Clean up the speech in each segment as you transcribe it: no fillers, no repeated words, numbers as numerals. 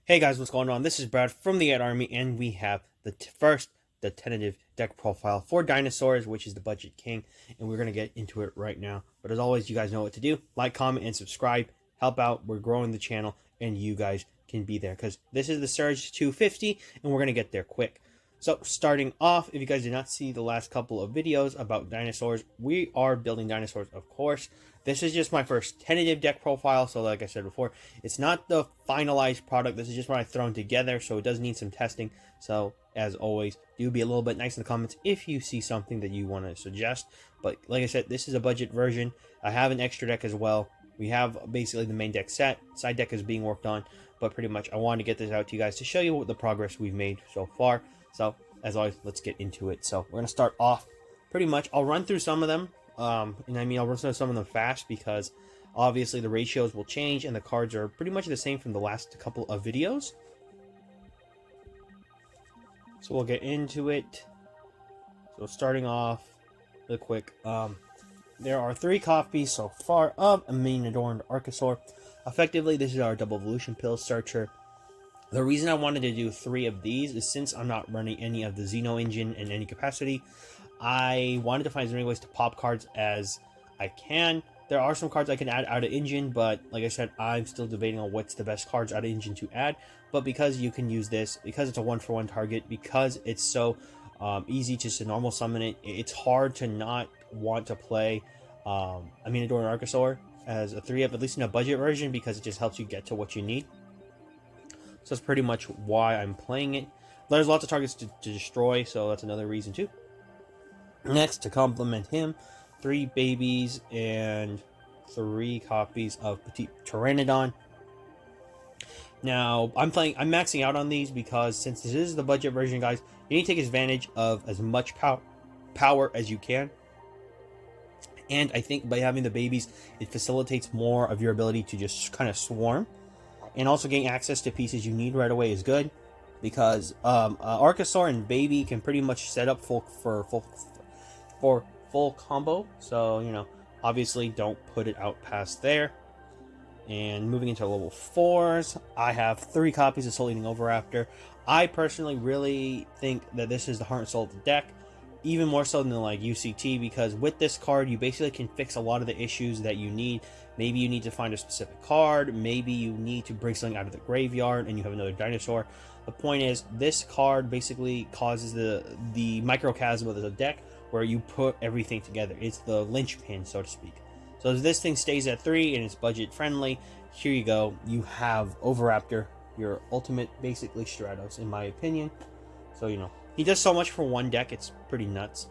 Hey guys, what's going on? This is Brad from the Ed Army, and we have the tentative deck profile for Dinosaurs, which is the Budget King, and we're going to get into it right now. But as always, you guys know what to do. Like, comment, and subscribe. Help out. We're growing the channel, and you guys can be there, because this is the Surge 250, and we're going to get there quick. So, starting off, if you guys did not see the last couple of videos about dinosaurs, we are building dinosaurs, of course. This is just my first tentative deck profile, so like I said before, it's not the finalized product. This is just what I've thrown together, so it does need some testing. So, as always, do be a little bit nice in the comments if you see something that you want to suggest. But like I said, this is a budget version. I have an extra deck as well. We have basically the main deck set. Side deck is being worked on, but pretty much I wanted to get this out to you guys to show you what the progress we've made so far. So, as always, let's get into it. So, we're going to start off pretty much. I'll run through some of them. And I mean, I'll run through some of them fast because obviously the ratios will change and the cards are pretty much the same from the last couple of videos. So, we'll get into it. So, starting off real quick. There are 3 copies so far of a main adorned Archosaur. Effectively, this is our double evolution pill searcher. The reason I wanted to do 3 of these is since I'm not running any of the Xeno engine in any capacity, I wanted to find as many ways to pop cards as I can. There are some cards I can add out of engine, but like I said, I'm still debating on what's the best cards out of engine to add. But because you can use this, because it's a 1-for-1 target, because it's so easy just to normal summon it, it's hard to not want to play Adorn Archosaur as a 3-up, at least in a budget version, because it just helps you get to what you need. So that's pretty much why I'm playing it. There's lots of targets to destroy, so that's another reason too. Next, to complement him, 3 babies and 3 copies of Petite Pteranodon. Now, I'm maxing out on these because since this is the budget version, guys, you need to take advantage of as much power as you can. And I think by having the babies, it facilitates more of your ability to just kind of swarm. And also getting access to pieces you need right away is good, because Archosaur and Baby can pretty much set up for full combo. So, you know, obviously don't put it out past there. And moving into level 4s, I have 3 copies of Soul Eating Oviraptor. I personally really think that this is the heart and soul of the deck, even more so than like UCT, because with this card you basically can fix a lot of the issues that you need. Maybe you need to find a specific card, maybe you need to bring something out of the graveyard and you have another dinosaur. The point is, this card basically causes the microcosm of the deck where you put everything together. It's the linchpin, so to speak. So as this thing stays at 3 and it's budget friendly, here you go. You have Oviraptor, your ultimate basically Stratos in my opinion. So, you know, he does so much for one deck, it's pretty nuts.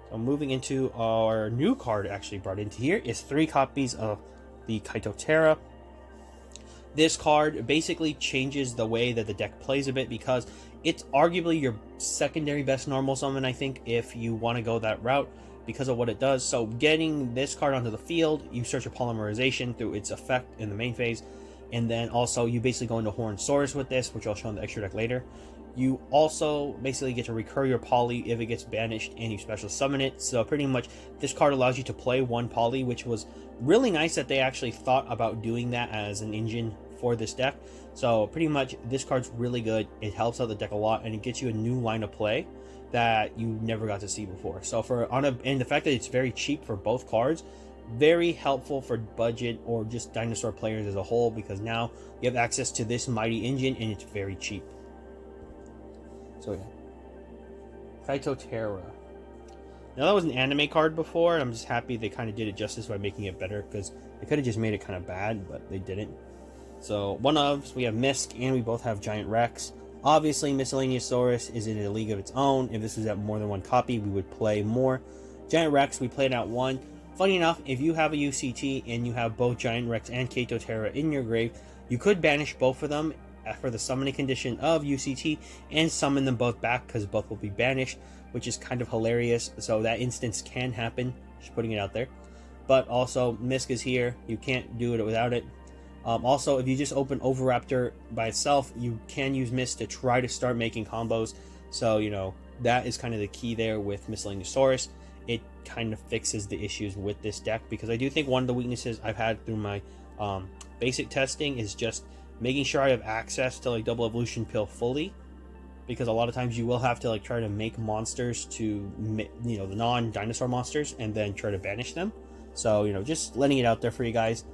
So moving into our new card actually brought into here is 3 copies of the Kaitotera. This card basically changes the way that the deck plays a bit, because it's arguably your secondary best normal summon, I think, if you want to go that route, because of what it does. So getting this card onto the field, you search a polymerization through its effect in the main phase, and then also you basically go into Hornsaurus with this, which I'll show in the extra deck later. You also basically get to recur your poly if it gets banished and you special summon it. So pretty much this card allows you to play 1 poly, which was really nice that they actually thought about doing that as an engine for this deck. So pretty much this card's really good. It helps out the deck a lot, and it gets you a new line of play that you never got to see before. So and the fact that it's very cheap for both cards, very helpful for budget or just dinosaur players as a whole, because now you have access to this mighty engine and it's very cheap. So yeah, Kaitotera. Now that was an anime card before, and I'm just happy they kind of did it justice by making it better, because they could have just made it kind of bad, but they didn't. So one of, we have Misk, and we both have Giant Rex. Obviously, Miscellaneousaurus is in a league of its own. If this was at more than 1 copy, we would play more. Giant Rex, we played out 1. Funny enough, if you have a UCT and you have both Giant Rex and Kaitotera in your grave, you could banish both of them for the summoning condition of UCT and summon them both back, because both will be banished, which is kind of hilarious. So that instance can happen, just putting it out there. But also, Misk is here, you can't do it without it. Also, if you just open Oviraptor by itself, you can use Misk to try to start making combos. So, you know, that is kind of the key there with Miscellaneousaurus. It kind of fixes the issues with this deck, because I do think one of the weaknesses I've had through my basic testing is just making sure I have access to like double evolution pill fully, because a lot of times you will have to like try to make monsters to, you know, the non-dinosaur monsters, and then try to banish them. So, you know, just letting it out there for you guys.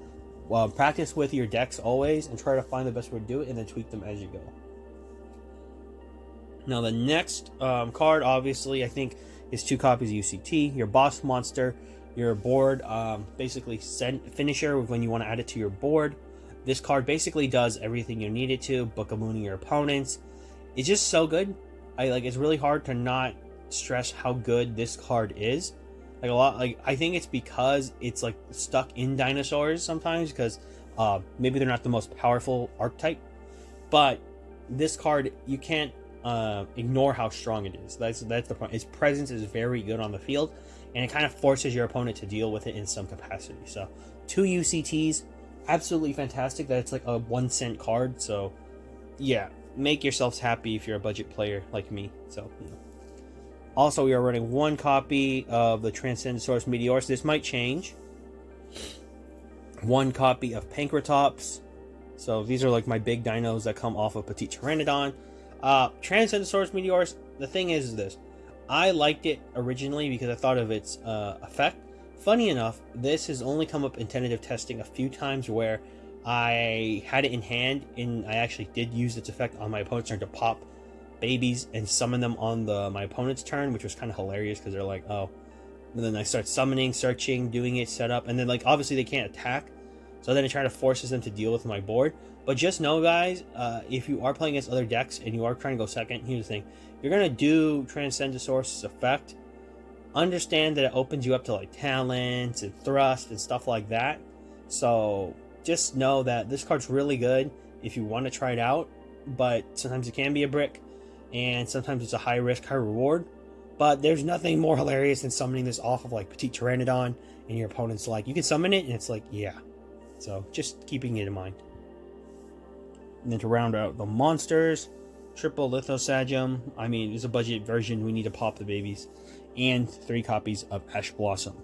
Practice with your decks always and try to find the best way to do it, and then tweak them as you go. Now the next card, obviously, I think is 2 copies of UCT, your boss monster, your board, basically finisher when you want to add it to your board. This card basically does everything you need it to, book a mooning your opponents. It's just so good. It's really hard to not stress how good this card is. I think it's because it's like stuck in dinosaurs sometimes, because maybe they're not the most powerful archetype, but this card, you can't ignore how strong it is. That's the point. Its presence is very good on the field, and it kind of forces your opponent to deal with it in some capacity. So 2 UCTs, absolutely fantastic that it's like a 1-cent card. So yeah, make yourselves happy if you're a budget player like me. So, you know. Also, we are running 1 copy of the Transcendosaurus Meteorus. This might change. 1 copy of Pankratops. So these are like my big dinos that come off of Petite Pteranodon. Transcendosaurus Meteorus, the thing is this. I liked it originally because I thought of its effect. Funny enough, this has only come up in tentative testing a few times where I had it in hand and I actually did use its effect on my opponent's turn to pop babies and summon them on my opponent's turn, which was kind of hilarious because they're like, oh. And then I start summoning, searching, doing it, set up, and then like obviously they can't attack, so then it try to forces them to deal with my board. But just know, guys, if you are playing against other decks and you are trying to go second, here's the thing: if you're gonna do Transcendosaurus effect, understand that it opens you up to like talents and thrust and stuff like that. So just know that this card's really good if you want to try it out, but sometimes it can be a brick, and sometimes it's a high risk, high reward. But there's nothing more hilarious than summoning this off of like Petite Pteranodon, and your opponent's like, you can summon it, and it's like, yeah. So just keeping it in mind. And then to round out the monsters, triple Lithosagium. I mean, it's a budget version. We need to pop the babies. And 3 copies of Ash Blossom.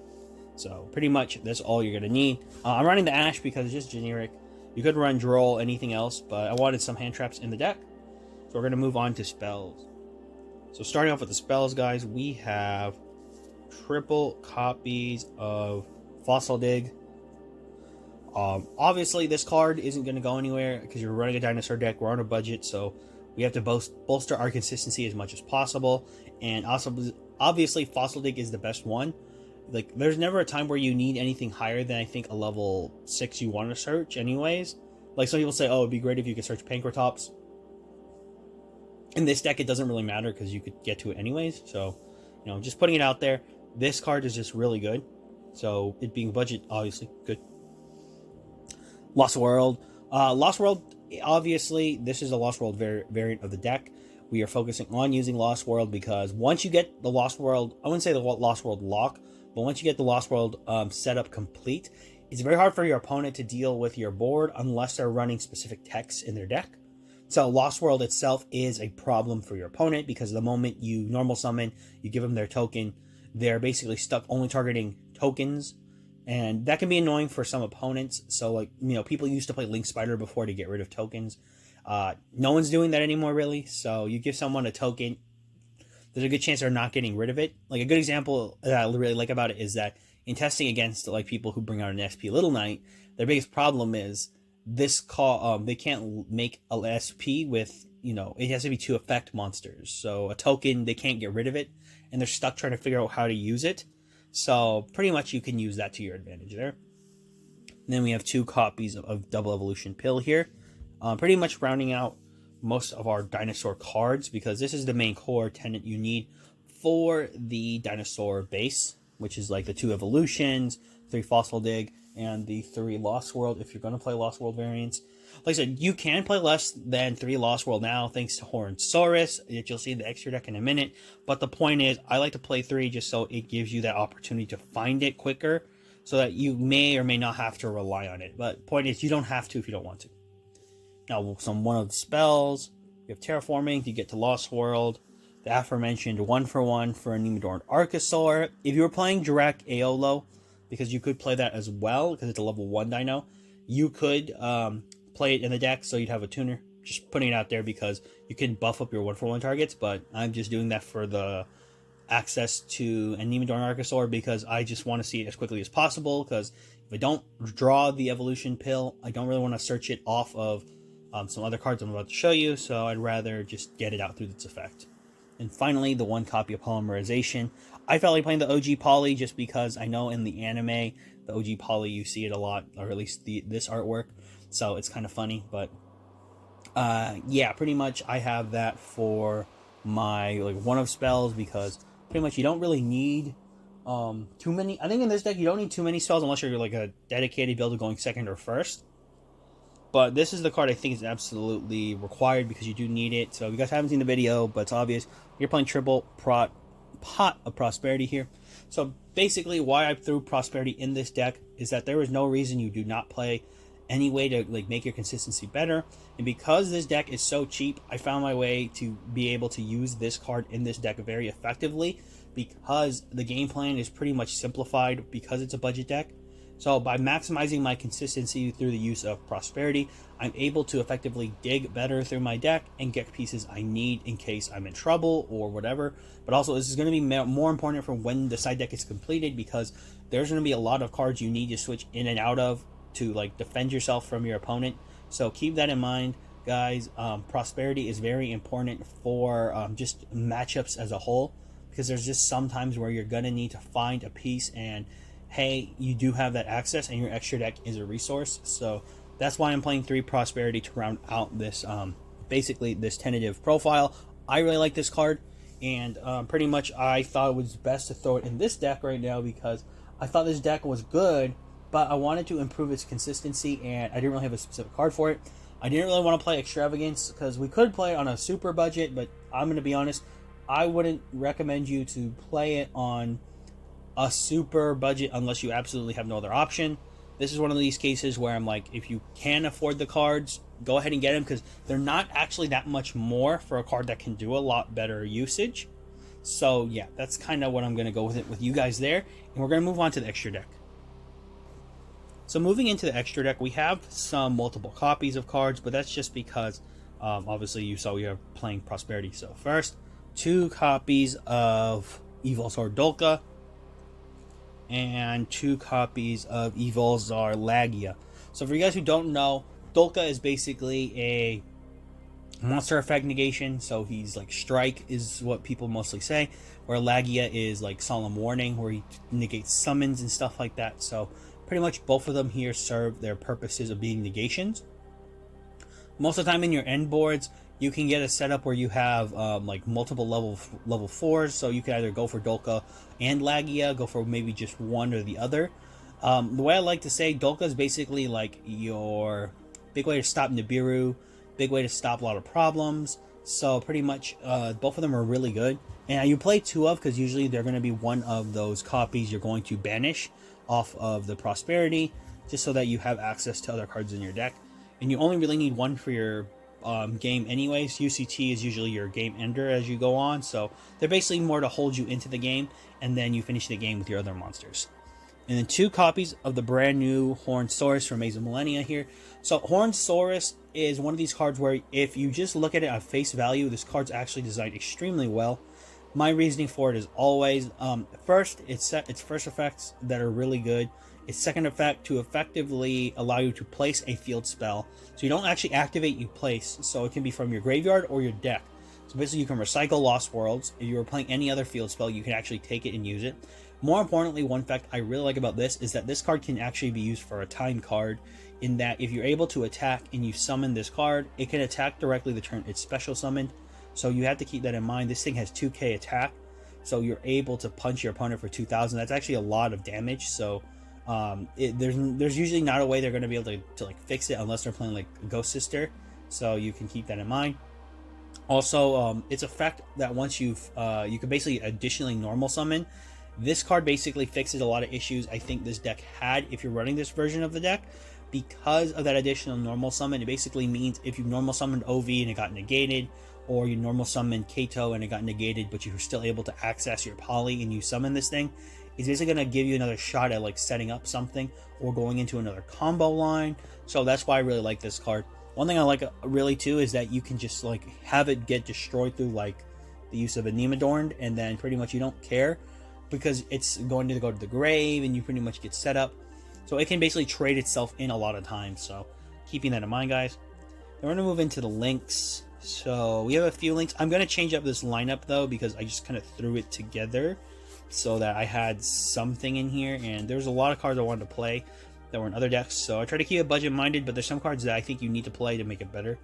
So pretty much that's all you're going to need. I'm running the Ash because it's just generic. You could run Droll, anything else, but I wanted some hand traps in the deck. So we're going to move on to spells. So starting off with the spells, guys, we have triple copies of Fossil Dig. Obviously, this card isn't going to go anywhere because you're running a dinosaur deck. We're on a budget, so we have to bolster our consistency as much as possible. And also, obviously, Fossil Dig is the best one. Like, there's never a time where you need anything higher than, I think, a level 6 you want to search anyways. Like, some people say, oh, it'd be great if you could search Pankratops. In this deck, it doesn't really matter because you could get to it anyways. So, you know, just putting it out there. This card is just really good. So, it being budget, obviously, good. Lost World. Lost World, obviously, this is a Lost World variant of the deck. We are focusing on using Lost World because once you get the Lost World, I wouldn't say the Lost World lock, but once you get the Lost World setup complete, it's very hard for your opponent to deal with your board unless they're running specific techs in their deck. So Lost World itself is a problem for your opponent because the moment you normal summon, you give them their token, they're basically stuck only targeting tokens. And that can be annoying for some opponents. So, like, you know, people used to play Link Spider before to get rid of tokens. No one's doing that anymore, really. So you give someone a token, there's a good chance they're not getting rid of it. Like, a good example that I really like about it is that in testing against, like, people who bring out an SP Little Knight, their biggest problem is this they can't make a SP with, you know, it has to be 2 effect monsters. So a token, they can't get rid of it, and they're stuck trying to figure out how to use it. So pretty much you can use that to your advantage there. And then we have 2 copies of Double Evolution Pill here. Pretty much rounding out most of our dinosaur cards because this is the main core tenet you need for the dinosaur base, which is like the 2 evolutions, 3 Fossil Dig, and the 3 Lost World if you're going to play Lost World variants. Like I said, you can play less than 3 Lost World now thanks to Hornsaurus, that you'll see in the extra deck in a minute. But the point is, I like to play 3 just so it gives you that opportunity to find it quicker so that you may or may not have to rely on it. But point is, you don't have to if you don't want to. Now, one of the spells, we have Terraforming to get to Lost World. The aforementioned 1-for-1 for a Nemodorn Archosaur. If you were playing Jirac Aolo, because you could play that as well, because it's a level 1 dino, you could play it in the deck so you'd have a tuner. Just putting it out there because you can buff up your 1-for-1 targets, but I'm just doing that for the access to an Nemodor Archosaur because I just want to see it as quickly as possible, because if I don't draw the evolution pill, I don't really want to search it off of some other cards I'm about to show you, so I'd rather just get it out through its effect. And finally, the 1 copy of Polymerization. I felt like playing the OG Poly just because I know in the anime, the OG Poly, you see it a lot, or at least this artwork, so it's kind of funny. But yeah, pretty much I have that for my like 1-of spells, because pretty much you don't really need too many. I think in this deck you don't need too many spells unless you're like a dedicated builder going second or first. But this is the card I think is absolutely required because you do need it. So if you guys haven't seen the video, but it's obvious, you're playing triple pot of Prosperity here. So basically why I threw Prosperity in this deck is that there is no reason you do not play any way to like make your consistency better. And because this deck is so cheap, I found my way to be able to use this card in this deck very effectively, because the game plan is pretty much simplified because it's a budget deck. So by maximizing my consistency through the use of Prosperity, I'm able to effectively dig better through my deck and get pieces I need in case I'm in trouble or whatever. But also this is going to be more important for when the side deck is completed, because there's going to be a lot of cards you need to switch in and out of to like defend yourself from your opponent. So keep that in mind, guys. Prosperity is very important for just matchups as a whole, because there's just some times where you're going to need to find a piece, and hey, you do have that access and your extra deck is a resource. So that's why I'm playing 3 Prosperity to round out this basically this tentative profile. I really like this card, and pretty much I thought it was best to throw it in this deck right now because I thought this deck was good, but I wanted to improve its consistency and I didn't really have a specific card for it. I didn't really want to play Extravagance because we could play it on a super budget, but I'm going to be honest, I wouldn't recommend you to play it on a super budget unless you absolutely have no other option. This is one of these cases where I'm like, if you can afford the cards, go ahead and get them, because they're not actually that much more for a card that can do a lot better usage. So yeah, that's kind of what I'm going to go with it with you guys there, and we're going to move on to the extra deck. So moving into the extra deck, we have some multiple copies of cards, but that's just because obviously you saw we are playing Prosperity. So first, 2 copies of Evolzar Dolka and 2 copies of Evolzar Lagia. So for you guys who don't know, Dolka is basically a monster effect negation, so he's like strike is what people mostly say, where Lagia is like solemn warning, where he negates summons and stuff like that. So pretty much both of them here serve their purposes of being negations. Most of the time in your end boards, you can get a setup where you have like multiple level 4s, so you can either go for Dolka and Lagia, go for maybe just one or the other. The way I like to say, Dolka is basically like your big way to stop Nibiru, big way to stop a lot of problems. So pretty much both of them are really good. And you play 2 of, because usually they're going to be one of those copies you're going to banish off of the Prosperity, just so that you have access to other cards in your deck. And you only really need 1 for your game anyways. UCT is usually your game ender as you go on, so they're basically more to hold you into the game, and then you finish the game with your other monsters. And then 2 copies of the brand new Horned Saurus from Maze of Millennia here. So Horned Saurus is one of these cards where if you just look at it at face value, this card's actually designed extremely well. My reasoning for it is always, first, its first effects that are really good. Its second effect to effectively allow you to place a field spell. So you don't actually activate, you place. So it can be from your graveyard or your deck. So basically you can recycle Lost Worlds. If you were playing any other field spell, you can actually take it and use it. More importantly, one fact I really like about this is that this card can actually be used for a time card, in that if you're able to attack and you summon this card, it can attack directly the turn it's special summoned. So you have to keep that in mind. This thing has 2k attack, so you're able to punch your opponent for 2,000. That's actually a lot of damage, so there's usually not a way they're going to be able to like fix it unless they're playing like Ghost Sister, so you can keep that in mind. Also, its effect that once you can basically additionally normal summon. This card basically fixes a lot of issues I think this deck had if you're running this version of the deck. Because of that additional normal summon, it basically means if you normal summoned OV and it got negated, or you normal summoned Kato and it got negated, but you were still able to access your poly and you summon this thing, is basically going to give you another shot at like setting up something or going into another combo line. So that's why I really like this card. One thing I like really too is that you can just like have it get destroyed through like the use of a Nemadorn, and then pretty much you don't care because it's going to go to the grave and you pretty much get set up. So it can basically trade itself in a lot of times. So keeping that in mind, guys. Then we're going to move into the links. So we have a few links. I'm going to change up this lineup though because I just kind of threw it together so that I had something in here, and there's a lot of cards I wanted to play that were in other decks. So I try to keep it budget minded, but there's some cards that I think you need to play to make it better.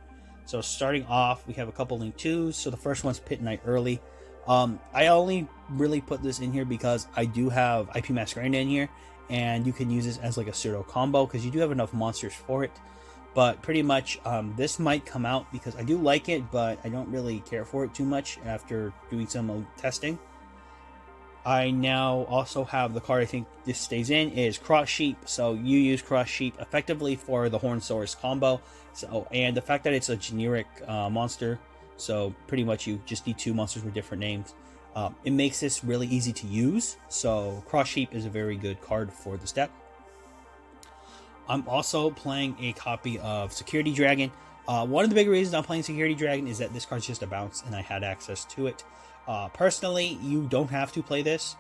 So starting off, we have a couple link 2s. So the first one's Pit Knight Early. I only really put this in here because I do have IP Masquerade in here, and you can use this as like a pseudo combo because you do have enough monsters for it. But pretty much this might come out because I do like it, but I don't really care for it too much after doing some testing. I now also have the card I think this stays in is Cross Sheep. So you use Cross Sheep effectively for the Horn Source combo. So, and the fact that it's a generic monster, so pretty much you just need 2 monsters with different names. It makes this really easy to use. So Cross Sheep is a very good card for this deck. I'm also playing a copy of Security Dragon. One of the big reasons I'm playing Security Dragon is that this card's just a bounce and I had access to it. Personally, you don't have to play this,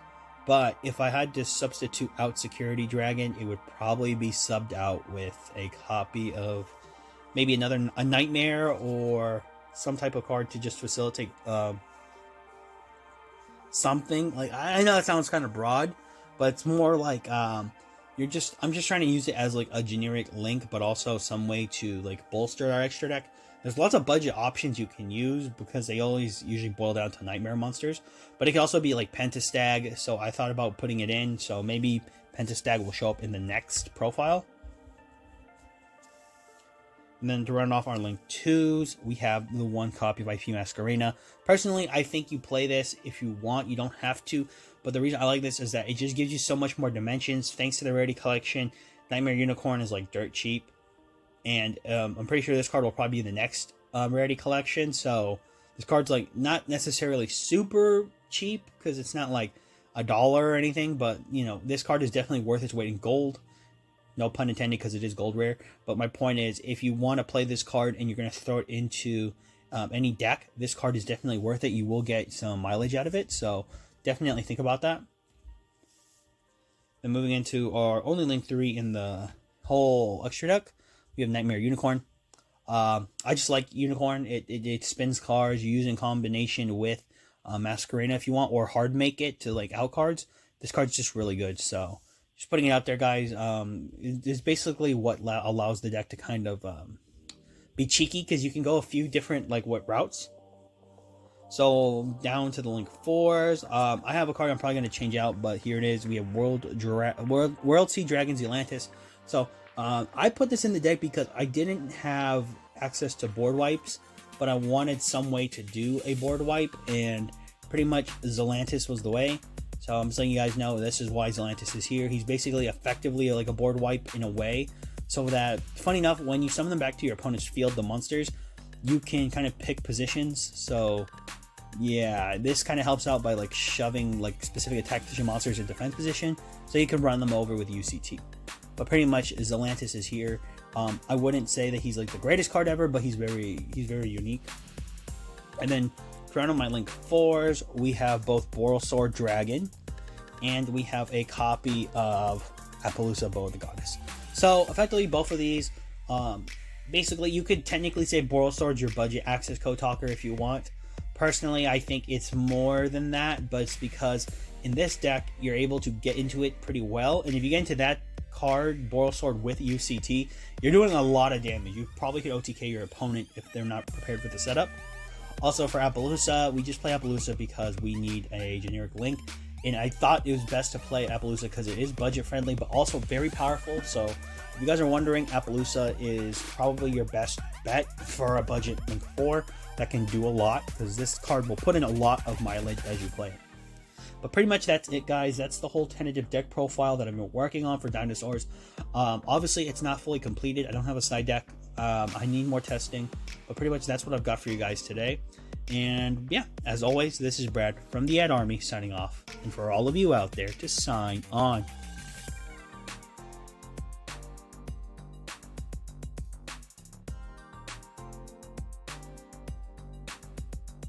but if I had to substitute out Security Dragon, it would probably be subbed out with a copy of maybe a Nightmare or some type of card to just facilitate something. Like, I know that sounds kind of broad, but it's more like I'm just trying to use it as like a generic link, but also some way to like bolster our extra deck. There's lots of budget options you can use because they always usually boil down to Nightmare monsters, but it can also be like Pentastag. So I thought about putting it in, so maybe Pentastag will show up in the next profile. And then to run off our link 2s, we have the 1 copy of IP Masquerade. Personally, I think you play this if you want. You don't have to. But the reason I like this is that it just gives you so much more dimensions. Thanks to the rarity collection, Nightmare Unicorn is like dirt cheap. And I'm pretty sure this card will probably be the next rarity collection. So this card's like not necessarily super cheap because it's not like $1 or anything. But, you know, this card is definitely worth its weight in gold. No pun intended because it is gold rare. But my point is, if you want to play this card and you're going to throw it into any deck, this card is definitely worth it. You will get some mileage out of it. So definitely think about that. Then moving into our only link 3 in the whole extra deck, we have Nightmare Unicorn. I just like Unicorn. It spins cards. You use in combination with Masquerade if you want, or hard make it to like out cards. This card's just really good. So just putting it out there, guys. It's basically what allows the deck to kind of be cheeky because you can go a few different like routes. So down to the link 4s. I have a card I'm probably going to change out, but here it is. We have World Sea Dragons Atlantis. So I put this in the deck because I didn't have access to board wipes, but I wanted some way to do a board wipe, and pretty much Zelantis was the way. So I'm just letting you guys know this is why Zelantis is here. He's basically effectively like a board wipe in a way, so that, funny enough, when you summon them back to your opponent's field, the monsters, you can kind of pick positions. So yeah, this kind of helps out by like shoving like specific attack position monsters in defense position, so you can run them over with UCT. But pretty much Zelantis is here. I wouldn't say that he's like the greatest card ever, but he's very unique. And then to round out my link 4s, we have both Dinosaur Dragon, and we have a copy of Appaloosa Bow of the Goddess. So effectively both of these, basically you could technically say Borosword's your budget access code talker if you want. Personally, I think it's more than that, but it's because in this deck you're able to get into it pretty well, and if you get into that card, Borosword with UCT, you're doing a lot of damage. You probably could OTK your opponent if they're not prepared for the setup. Also for Appaloosa, we just play Appaloosa because we need a generic link, and I thought it was best to play Appaloosa because it is budget friendly but also very powerful. So if you guys are wondering, Appaloosa is probably your best bet for a budget link 4 that can do a lot, because this card will put in a lot of mileage as you play it. But pretty much that's it, guys. That's the whole tentative deck profile that I've been working on for Dinosaurs. Obviously, it's not fully completed. I don't have a side deck. I need more testing. But pretty much that's what I've got for you guys today. And yeah, as always, this is Brad from the Ad Army signing off. And for all of you out there, to sign on.